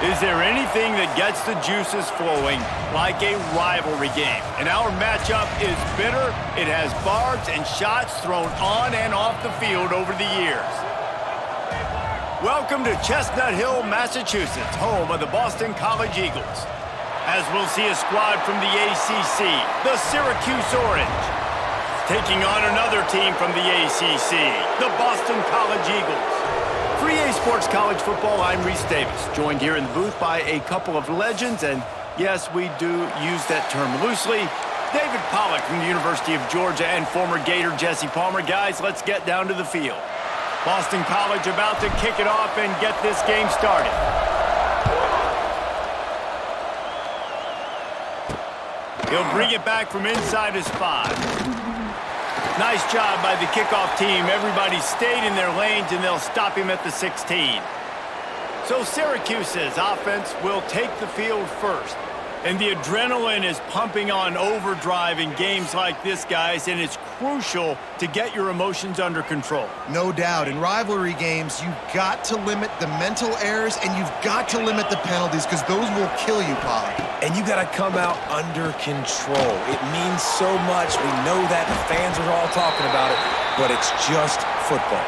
Is there anything that gets the juices flowing like a rivalry game? And our matchup is bitter. It has barbs and shots thrown on and off the field over the years. Welcome to Chestnut Hill, Massachusetts, home of the Boston College Eagles. As we'll see a squad from the ACC, the Syracuse Orange, taking on another team from the ACC, the Boston College Eagles. For EA Sports College Football, I'm Reese Davis, joined here in the booth by a couple of legends, and yes, we do use that term loosely. David Pollack from the University of Georgia and former Gator Jesse Palmer. Guys, let's get down to the field. Boston College about to kick it off and get this game started. He'll bring it back from inside his 5. Nice job by the kickoff team. Everybody stayed in their lanes, and they'll stop him at the 16. So Syracuse's offense will take the field first. And the adrenaline is pumping on overdrive in games like this, guys, and it's crucial to get your emotions under control. No doubt. In rivalry games, you've got to limit the mental errors, and you've got to limit the penalties, because those will kill you, Pollack. And you got to come out under control. It means so much. We know that. The fans are all talking about it, but it's just football.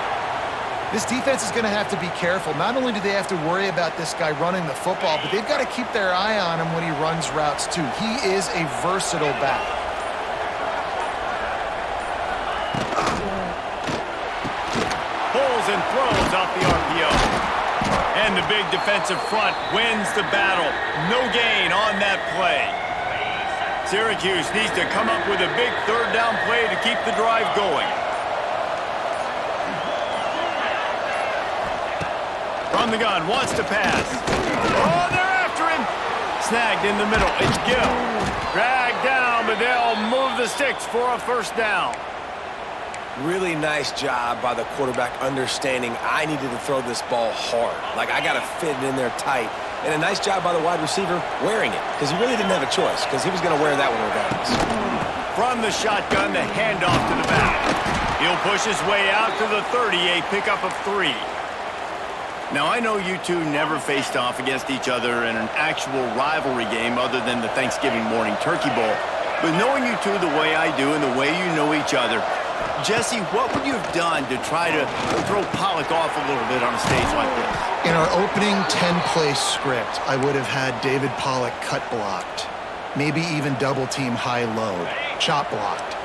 This defense is going to have to be careful. Not only do they have to worry about this guy running the football, but they've got to keep their eye on him when he runs routes, too. He is a versatile back. Pulls and throws off the RPO. And the big defensive front wins the battle. No gain on that play. Syracuse needs to come up with a big third down play to keep the drive going. From the gun, wants to pass. Oh, they're after him. Snagged in the middle. It's Gill. Dragged down, but they'll move the sticks for a first down. Really nice job by the quarterback understanding I needed to throw this ball hard. Like, I got to fit it in there tight. And a nice job by the wide receiver wearing it, because he really didn't have a choice, because he was going to wear that one regardless. From the shotgun, the handoff to the back. He'll push his way out to the 30, a pickup of 3. Now, I know you two never faced off against each other in an actual rivalry game other than the Thanksgiving morning Turkey Bowl. But knowing you two the way I do and the way you know each other, Jesse, what would you have done to try to throw Pollack off a little bit on a stage like this? In our opening 10-play script, I would have had David Pollack cut blocked, maybe even double-team high-low, chop blocked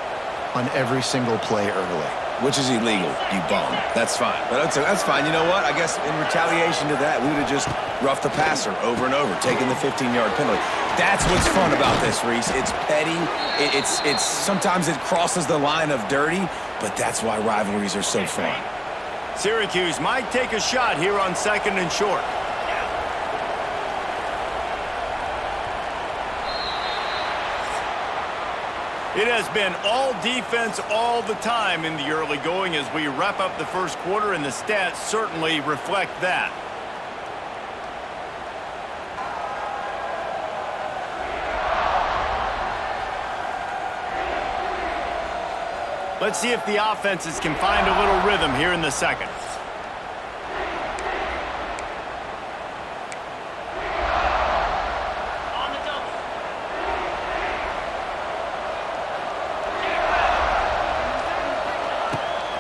on every single play early. Which is illegal, you bum. That's fine. But that's fine. You know what? I guess in retaliation to that, we would have just roughed the passer over and over, taking the 15-yard penalty. That's what's fun about this, Reese. It's petty. It's sometimes it crosses the line of dirty, but that's why rivalries are so fun. Syracuse might take a shot here on 2nd and short. It has been all defense all the time in the early going as we wrap up the first quarter, and the stats certainly reflect that. Let's see if the offenses can find a little rhythm here in the second.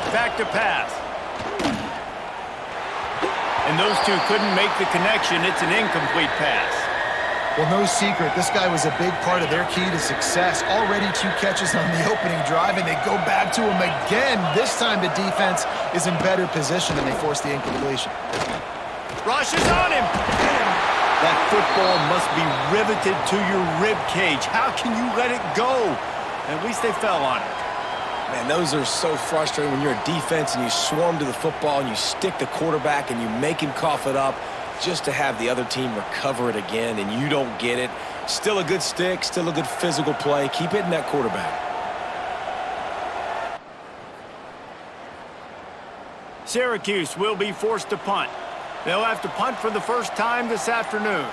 Back to pass. And those two couldn't make the connection. It's an incomplete pass. Well, no secret, this guy was a big part of their key to success. Already 2 catches on the opening drive, and they go back to him again. This time the defense is in better position, and they force the incompletion. Rush is on him. That football must be riveted to your rib cage. How can you let it go? At least they fell on it. Man, those are so frustrating when you're a defense and you swarm to the football and you stick the quarterback and you make him cough it up just to have the other team recover it again and you don't get it. Still a good stick, still a good physical play. Keep hitting that quarterback. Syracuse will be forced to punt. They'll have to punt for the first time this afternoon.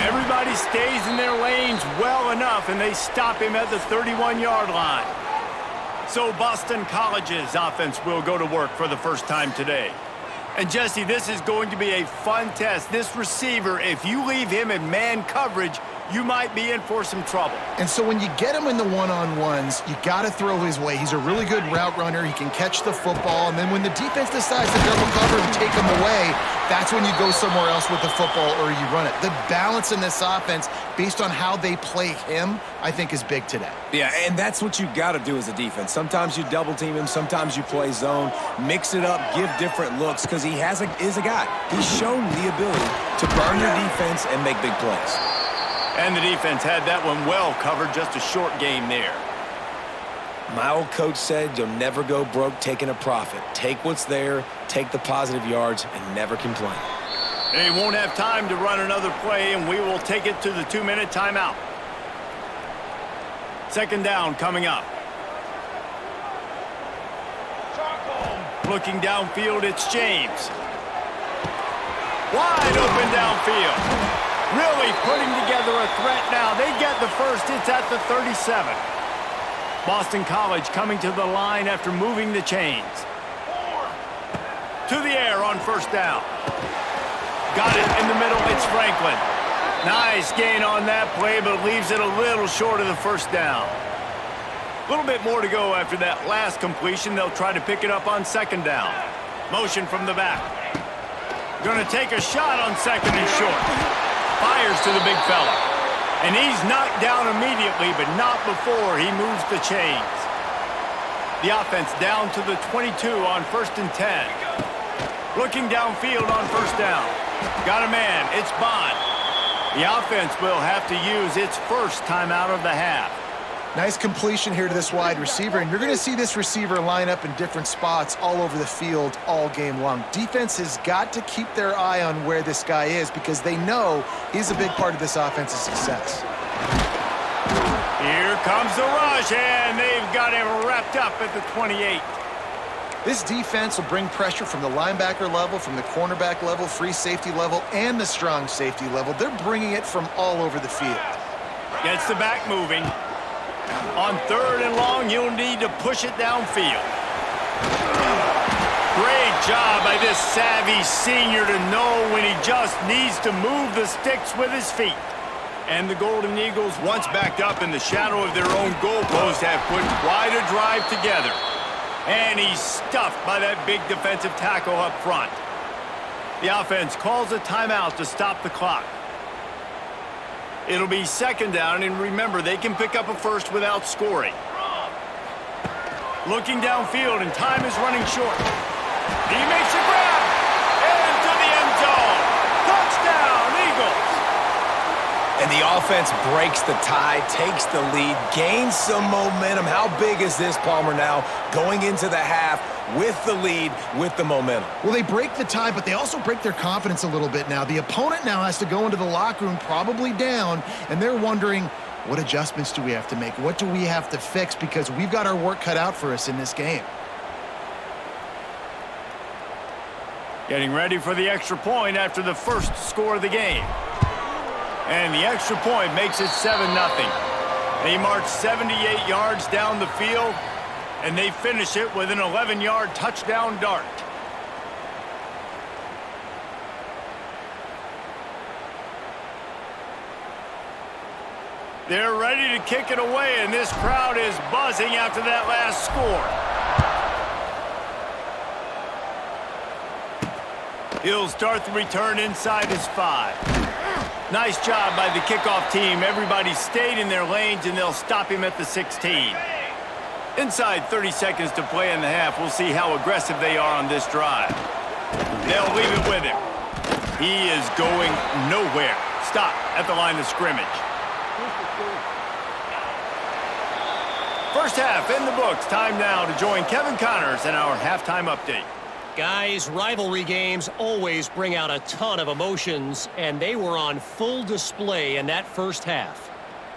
Everybody stays in their lanes well enough, and they stop him at the 31-yard line. So Boston College's offense will go to work for the first time today. And Jesse, this is going to be a fun test. This receiver, if you leave him in man coverage, you might be in for some trouble. And so when you get him in the one-on-ones, you got to throw his way. He's a really good route runner. He can catch the football. And then when the defense decides to double cover and take him away, that's when you go somewhere else with the football or you run it. The balance in this offense, based on how they play him, I think is big today. Yeah, and that's what you got to do as a defense. Sometimes you double team him, sometimes you play zone, mix it up, give different looks, because he is a guy. He's shown the ability to burn your defense and make big plays. And the defense had that one well covered, just a short game there. My old coach said you'll never go broke taking a profit. Take what's there, take the positive yards, and never complain. They won't have time to run another play, and we will take it to the 2-minute timeout. Second down coming up. Looking downfield, it's James. Wide open downfield. Really putting together a threat now. They get the first. It's at the 37. Boston College coming to the line after moving the chains. To the air on first down. Got it in the middle. It's Franklin. Nice gain on that play, but leaves it a little short of the first down. A little bit more to go after that last completion. They'll try to pick it up on second down. Motion from the back. Gonna take a shot on second and short. Fires to the big fella. And he's knocked down immediately, but not before he moves the chains. The offense down to the 22 on 1st and 10. Looking downfield on first down. Got a man. It's Bond. The offense will have to use its first timeout of the half. Nice completion here to this wide receiver, and you're going to see this receiver line up in different spots all over the field all game long. Defense has got to keep their eye on where this guy is because they know he's a big part of this offense's success. Here comes the rush, and they've got him wrapped up at the 28. This defense will bring pressure from the linebacker level, from the cornerback level, free safety level, and the strong safety level. They're bringing it from all over the field. Gets the back moving. On 3rd and long, you'll need to push it downfield. Great job by this savvy senior to know when he just needs to move the sticks with his feet. And the Golden Eagles, once backed up in the shadow of their own goalpost, have put quite a drive together. And he's stuffed by that big defensive tackle up front. The offense calls a timeout to stop the clock. It'll be second down, and remember, they can pick up a first without scoring. Looking downfield, and time is running short. He makes a grab, into the end zone. Touchdown, Eagles. And the offense breaks the tie, takes the lead, gains some momentum. How big is this, Palmer, now going into the half with the lead, with the momentum? Well, they break the tie, but they also break their confidence a little bit now. The opponent now has to go into the locker room probably down, and they're wondering, what adjustments do we have to make? What do we have to fix? Because we've got our work cut out for us in this game. Getting ready for the extra point after the first score of the game. And the extra point makes it 7-0. They march 78 yards down the field, and they finish it with an 11-yard touchdown dart. They're ready to kick it away, and this crowd is buzzing after that last score. He'll start the return inside his 5. Nice job by the kickoff team. Everybody stayed in their lanes, and they'll stop him at the 16. Inside 30 seconds to play in the half. We'll see how aggressive they are on this drive. They'll leave it with him. He is going nowhere. Stop at the line of scrimmage. First half in the books. Time now to join Kevin Connors in our halftime update. Guys, rivalry games always bring out a ton of emotions, and they were on full display in that first half.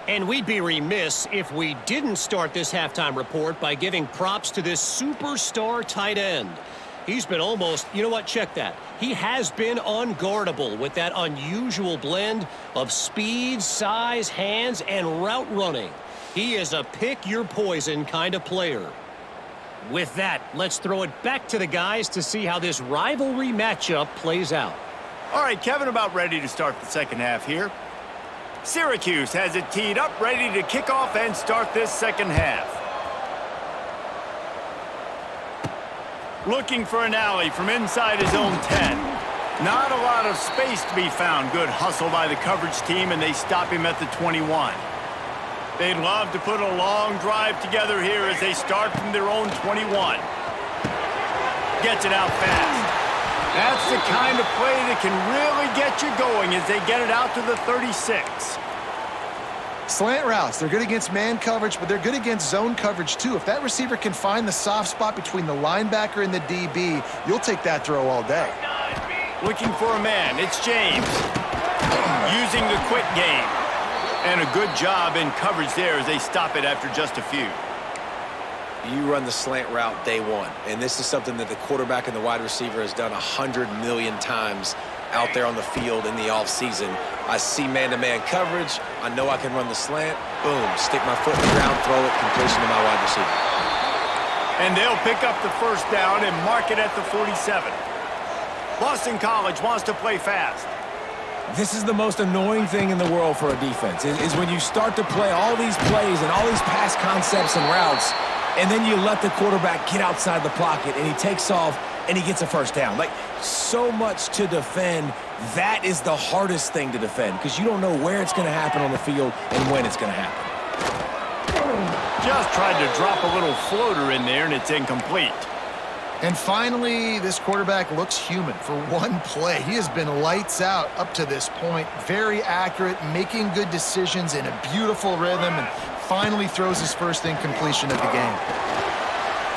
And we'd be remiss if we didn't start this halftime report by giving props to this superstar tight end. He's been almost, you know what, check that. He has been unguardable with that unusual blend of speed, size, hands, and route running. He is a pick-your-poison kind of player. With that, let's throw it back to the guys to see how this rivalry matchup plays out. All right, Kevin, about ready to start the second half here. Syracuse has it teed up, ready to kick off and start this second half. Looking for an alley from inside his own 10. Not a lot of space to be found. Good hustle by the coverage team, and they stop him at the 21. They'd love to put a long drive together here as they start from their own 21. Gets it out fast. That's the kind of play that can really get you going as they get it out to the 36. Slant routes, they're good against man coverage, but they're good against zone coverage too. If that receiver can find the soft spot between the linebacker and the DB, you'll take that throw all day. Looking for a man, it's James. Using the quick game. And a good job in coverage there as they stop it after just a few. You run the slant route day one, and this is something that the quarterback and the wide receiver has done 100 million times out there on the field in the offseason. I see man-to-man coverage. I know I can run the slant. Boom, stick my foot in the ground, throw it, completion to my wide receiver. And they'll pick up the first down and mark it at the 47. Boston College wants to play fast. This is the most annoying thing in the world for a defense, is when you start to play all these plays and all these pass concepts and routes, and then you let the quarterback get outside the pocket, and he takes off, and he gets a first down. Like, so much to defend. That is the hardest thing to defend, because you don't know where it's going to happen on the field and when it's going to happen. Just tried to drop a little floater in there, and it's incomplete. And finally, this quarterback looks human for one play. He has been lights out up to this point. Very accurate, making good decisions in a beautiful rhythm, and finally throws his first incompletion of the game.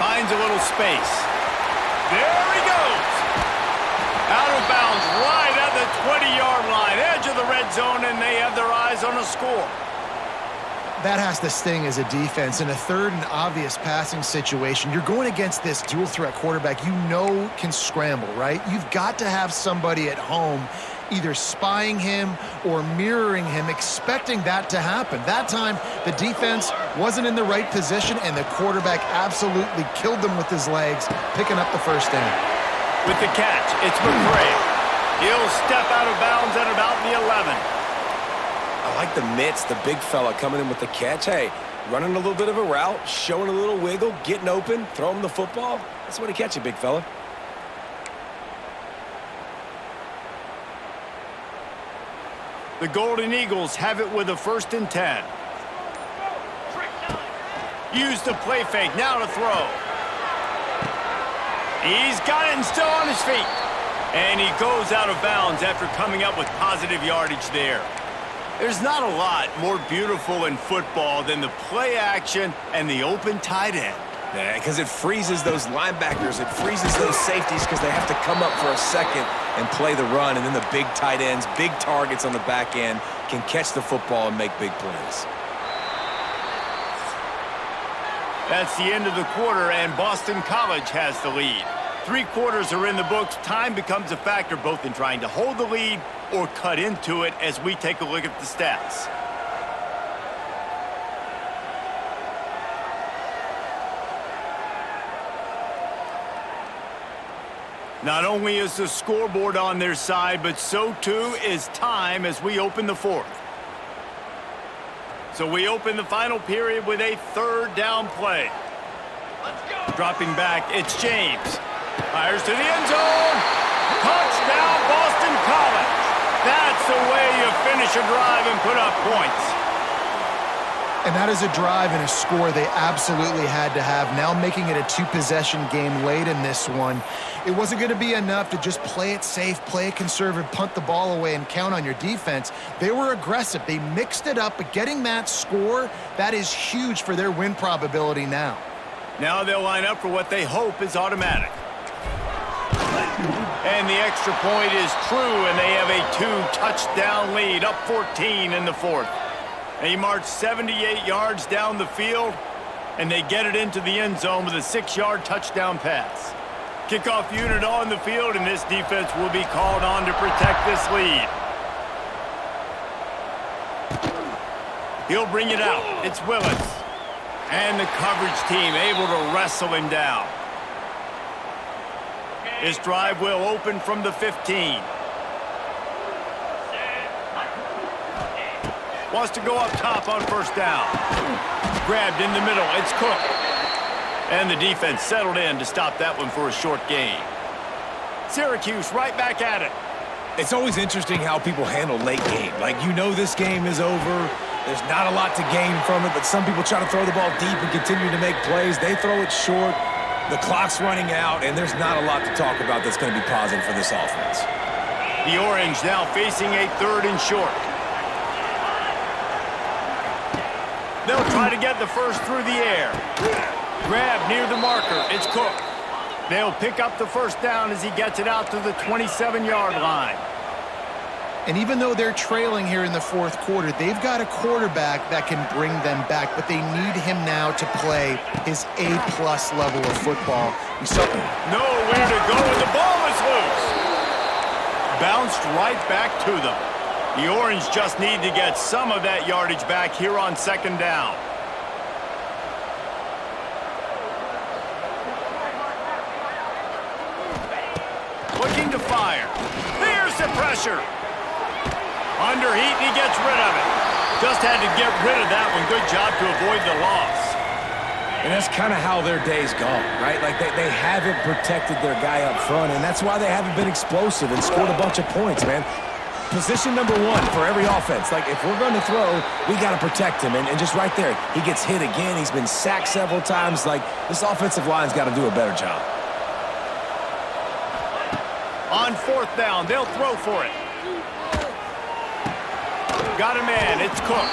Finds a little space. There he goes. Out of bounds right at the 20-yard line. Edge of the red zone, and they have their eyes on a score. That has to sting as a defense. In a third and obvious passing situation, you're going against this dual threat quarterback you know can scramble, right? You've got to have somebody at home either spying him or mirroring him, expecting that to happen. That time, the defense wasn't in the right position, and the quarterback absolutely killed them with his legs, picking up the first down. With the catch, it's McRae. He'll step out of bounds at about the 11. I like the mitts, the big fella coming in with the catch. Hey, running a little bit of a route, showing a little wiggle, getting open, throw him the football. That's what he catch you, big fella. The Golden Eagles have it with a 1st and 10. Use the play fake, now to throw. He's got it and still on his feet. And he goes out of bounds after coming up with positive yardage there. There's not a lot more beautiful in football than the play action and the open tight end. Yeah, because it freezes those linebackers. It freezes those safeties because they have to come up for a second and play the run. And then the big tight ends, big targets on the back end can catch the football and make big plays. That's the end of the quarter, and Boston College has the lead. 3 quarters are in the books. Time becomes a factor both in trying to hold the lead or cut into it as we take a look at the stats. Not only is the scoreboard on their side, but so too is time as we open the 4th. So we open the final period with a 3rd down play. Let's go. Dropping back, it's James. Fires to the end zone. Touchdown, Boston College. That's the way you finish a drive and put up points. And that is a drive and a score they absolutely had to have. Now making it a 2-possession game late in this one. It wasn't going to be enough to just play it safe, play it conservative, punt the ball away, and count on your defense. They were aggressive. They mixed it up, but getting that score, that is huge for their win probability now. Now they'll line up for what they hope is automatic. And the extra point is true, and they have a 2-touchdown lead, up 14 in the 4th. They march 78 yards down the field, and they get it into the end zone with a 6-yard touchdown pass. Kickoff unit on the field, and this defense will be called on to protect this lead. He'll bring it out. It's Willis. And the coverage team able to wrestle him down. This drive will open from the 15. Wants to go up top on first down. Grabbed in the middle. It's Cook. And the defense settled in to stop that one for a short gain. Syracuse right back at it. It's always interesting how people handle late game. Like, you know this game is over. There's not a lot to gain from it, but some people try to throw the ball deep and continue to make plays. They throw it short. The clock's running out, and there's not a lot to talk about that's going to be positive for this offense. The Orange now facing a 3rd and short. They'll try to get the first through the air. Grab near the marker. It's Cook. They'll pick up the first down as he gets it out to the 27-yard line. And even though they're trailing here in the 4th quarter, they've got a quarterback that can bring them back, but they need him now to play his A-plus level of football. We saw nowhere to go, and the ball is loose. Bounced right back to them. The Orange just need to get some of that yardage back here on 2nd down. Looking to fire. There's the pressure. Under heat, and he gets rid of it. Just had to get rid of that one. Good job to avoid the loss. And that's kind of how their day's gone, right? Like, they haven't protected their guy up front, and that's why they haven't been explosive and scored a bunch of points, man. Position number 1 for every offense. Like, if we're going to throw, we got to protect him. And just right there, he gets hit again. He's been sacked several times. Like, this offensive line's got to do a better job. On 4th down, they'll throw for it. Got a man. It's Cook.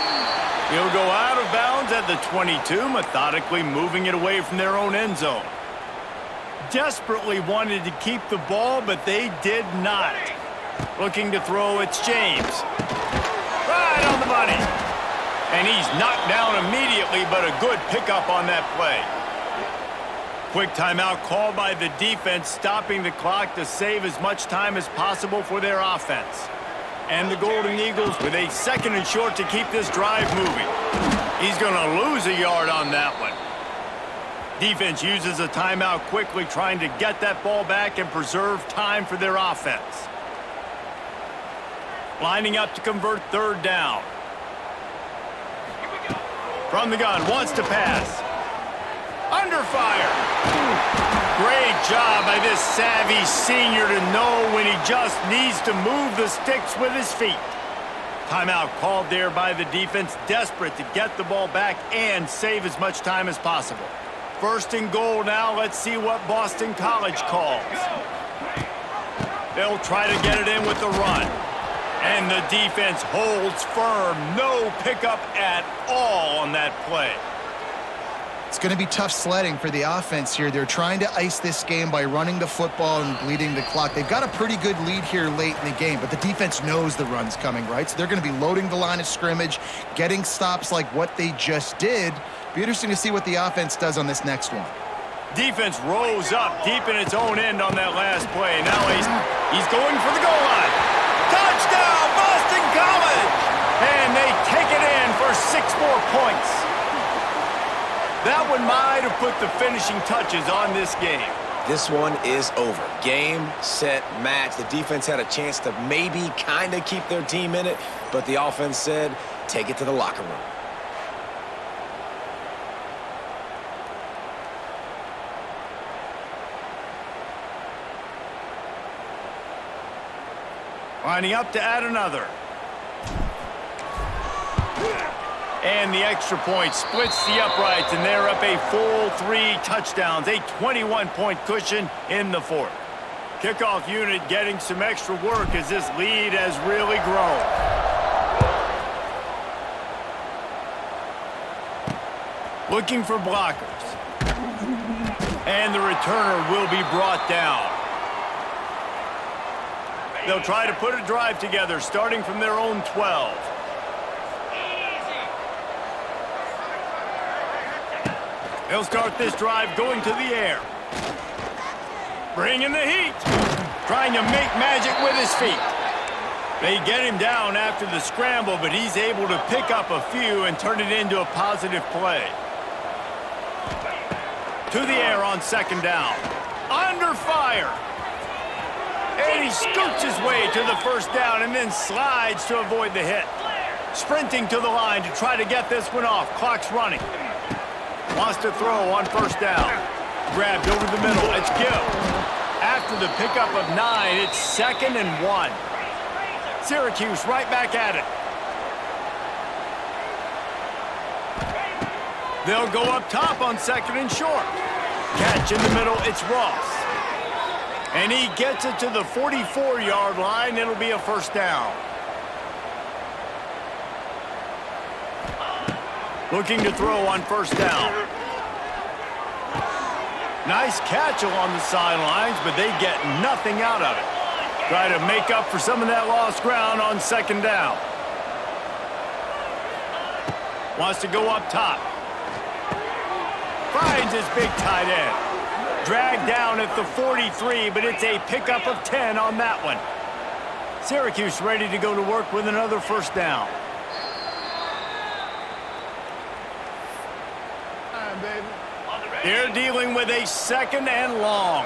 He'll go out of bounds at the 22, methodically moving it away from their own end zone. Desperately wanted to keep the ball, but they did not. Looking to throw, it's James. Right on the money. And he's knocked down immediately, but a good pickup on that play. Quick timeout called by the defense, stopping the clock to save as much time as possible for their offense. And the Golden Eagles with a 2nd and short to keep this drive moving. He's going to lose a yard on that one. Defense uses a timeout quickly, trying to get that ball back and preserve time for their offense. Lining up to convert 3rd down. From the gun, wants to pass. Under fire. Great job by this savvy senior to know when he just needs to move the sticks with his feet. Timeout called there by the defense, desperate to get the ball back and save as much time as possible. 1st and goal now. Let's see what Boston College calls. They'll try to get it in with the run. And the defense holds firm. No pickup at all on that play. It's going to be tough sledding for the offense here. They're trying to ice this game by running the football and bleeding the clock. They've got a pretty good lead here late in the game, but the defense knows the run's coming, right? So they're going to be loading the line of scrimmage, getting stops like what they just did. Be interesting to see what the offense does on this next one. Defense rose up deep in its own end on that last play. Now he's going for the goal line. Touchdown, Boston College! And they take it in for 6 more points. That one might have put the finishing touches on this game. This one is over. Game, set, match. The defense had a chance to maybe kind of keep their team in it, but the offense said, take it to the locker room. Lining up to add another. And the extra point splits the uprights, and they're up a full 3 touchdowns, a 21-point cushion in the 4th. Kickoff unit getting some extra work as this lead has really grown. Looking for blockers. And the returner will be brought down. They'll try to put a drive together, starting from their own 12. They'll start this drive going to the air. Bringing the heat. Trying to make magic with his feet. They get him down after the scramble, but he's able to pick up a few and turn it into a positive play. To the air on second down. Under fire. And he scoots his way to the first down and then slides to avoid the hit. Sprinting to the line to try to get this one off. Clock's running. Wants to throw on first down. Grabbed over the middle. It's Gill. After the pickup of 9, it's 2nd and 1. Syracuse right back at it. They'll go up top on 2nd and short. Catch in the middle. It's Ross. And he gets it to the 44-yard line. It'll be a first down. Looking to throw on first down. Nice catch along the sidelines, but they get nothing out of it. Try to make up for some of that lost ground on second down. Wants to go up top. Finds his big tight end. Dragged down at the 43, but it's a pickup of 10 on that one. Syracuse ready to go to work with another first down. They're dealing with a 2nd and long.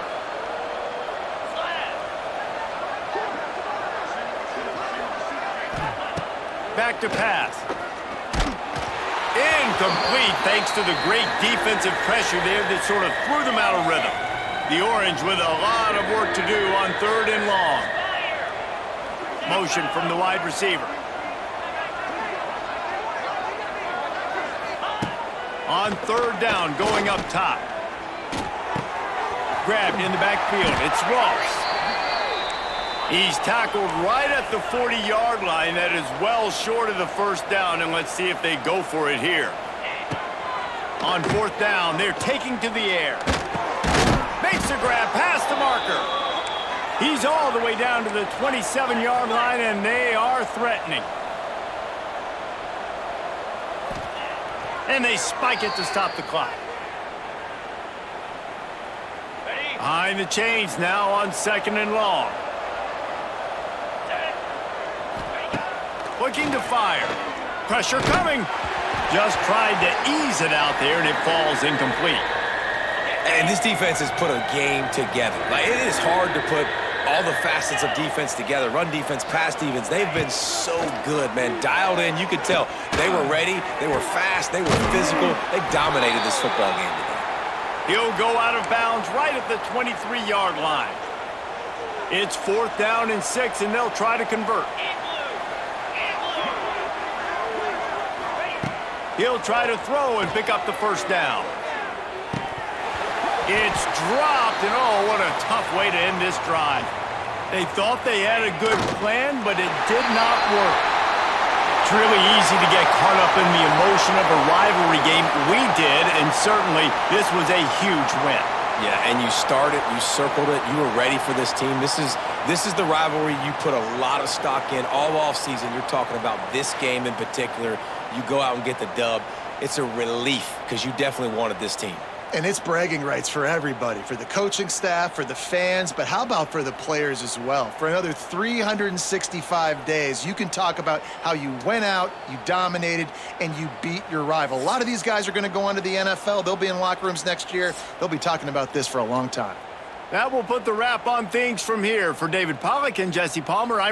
Back to pass. Incomplete thanks to the great defensive pressure there that sort of threw them out of rhythm. The Orange with a lot of work to do on 3rd and long. Motion from the wide receiver. On 3rd down, going up top. Grabbed in the backfield. It's Ross. He's tackled right at the 40-yard line. That is well short of the first down, and let's see if they go for it here. On 4th down, they're taking to the air. Makes a grab past the marker. He's all the way down to the 27-yard line, and they are threatening. And they spike it to stop the clock. Behind the chains now on 2nd and long. Looking to fire. Pressure coming. Just tried to ease it out there, and it falls incomplete. And this defense has put a game together. Like, it is hard to put all the facets of defense together. Run defense, pass defense. They've been so good, man. Dialed in. You could tell they were ready. They were fast. They were physical. They dominated this football game today. He'll go out of bounds right at the 23-yard line. It's 4th down and 6, and they'll try to convert. He'll try to throw and pick up the first down. It's dropped, and oh, what a tough way to end this drive. They thought they had a good plan, but it did not work. It's really easy to get caught up in the emotion of a rivalry game. We did, and certainly this was a huge win. Yeah, and you started, you circled it, you were ready for this team. This is the rivalry you put a lot of stock in all offseason. You're talking about this game in particular. You go out and get the dub. It's a relief because you definitely wanted this team. And it's bragging rights for everybody, for the coaching staff, for the fans, but how about for the players as well? For another 365 days, you can talk about how you went out, you dominated, and you beat your rival. A lot of these guys are going to go on to the NFL. They'll be in locker rooms next year. They'll be talking about this for a long time. That will put the wrap on things from here. For David Pollack and Jesse Palmer, I'm